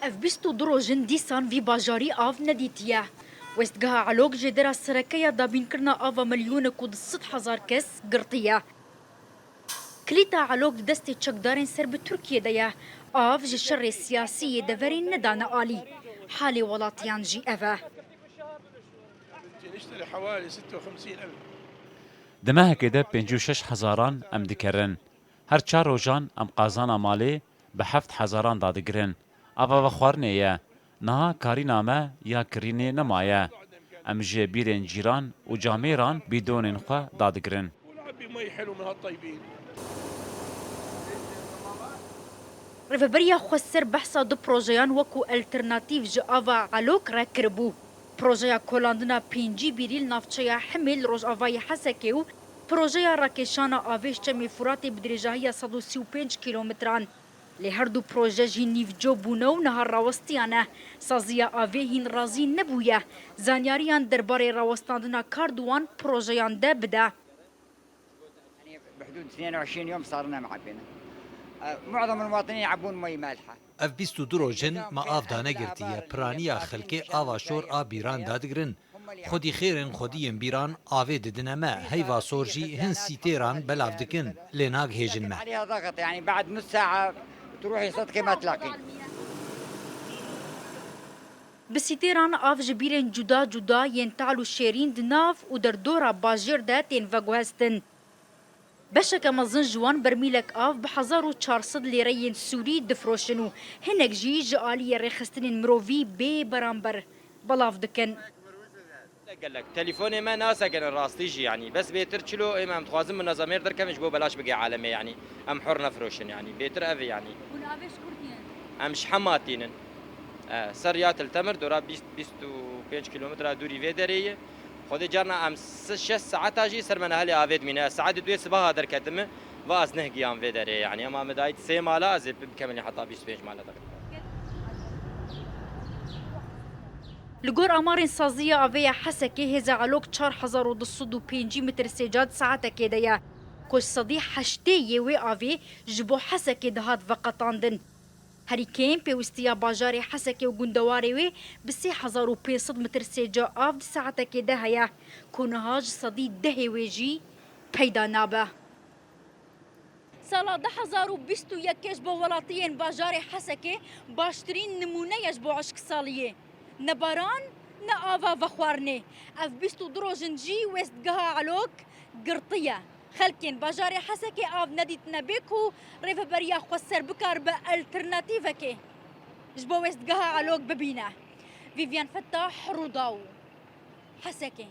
اف بیستو دروژن دیسان وی باجاری آف ندیتیه وستگاه علوک جدرا سرکه دابین کرنا آوا ملیون کود 100,000 کس گرتیه کلیتا علوک دست چکدارن سر به ترکیه دیا آف جشر سیاسی دورین ندانه آلی حال ولاتیان جی اوه نشتري حوالي 56,000 دمهکده 56,000 ام دکرن هر چار روزان ام قازانا مالی به 7,000 دادگرن اوا بخوارنیه نه کاری نامه یا کرینه نمایه ام جه بیرن جیران و جامیران بیدونین خو دادگرن والعبي مي حلو من هالطيبين رفبریا خسر بحثا دو پروژیان وکو الترناتیو جه آوا علوک را کربو پروژه کولاندنا پینجی بیریل نافچه حمل روز آوای حسکه و پروژه راکشان آویش چمی فرات بدرجاهی 135 کیلومتران لی هر دو پروژه جی نیو جو بونه و نهار راوستیانه سازیا آوی هین رازی نبویه زانیاریان درباره راوستاندنا کاردوان پروژیان ده بده بحدود 22 يوم صارنا معبينا معظم المواطنين يعبون مي مالحه اف 22 روجن ما آف دانه گرتیه پرانیا خلکی آوا شور آ بیران دادگرن خودی خیرن خودی بیران آوه ددنه ما هیوا سورجی هن سیتیران بلاف دکن لناگ هیجن ما عليها ضغط يعني بعد نص ساعه تروحي صدقي ما تلاقين بسیتیران آف جبیرن جدا جدا ین تعلو شیرین دناف و در دورا باجر ده تین وگوهستن بشك مزن جوان برميلك آف ب 1400 ليرين سوري دفروشنو هنك جي جالي رخصتن مروفي بي برامبر بلاف دكن قال لك تليفوني ما ناسا كان راستيجي يعني بس بيتر تشلو امام تخازم من نظامير در كمش بو بلاش بقي عالمي يعني ام حرنا فروشن يعني بيتر افي يعني ام شحماتين سريات التمر دورا 25 كيلومتر دوري في دريه خود جارنا ام 6 ساعات اجي سر من اهلي افيد من ساعات دوي صباح در كتم واس نهجيام في دري يعني اما مدايت سي مالا زي بكمل حتى 25 مالا لگور آمارین سازی آویا حسکه هزا علوک 4205 متر سجاد ساعت که دیا کش صدی حشته یوی آوی جبو حسکه دهات وقتاندن هریکین پیوستیا باجار حسکه و گندواری وی به 3500 متر سجاد آف ساعت که دهیا کنهاج صدی ده ویجی پیدا نابه سال 2021 با ولاتین باجار حسکه باشترین نمونه یش با عشق سالیه نباران نه آوا و خوارنه اف بیستو دروژن جی وستگاه علوک گرطیه خلکین باجار حسکه آف ندیت نبیکو ریف بریا خسر بکار به الترناتیوه که جبو وستگاه علوک ببینه ویویان فتاح روداو حسکه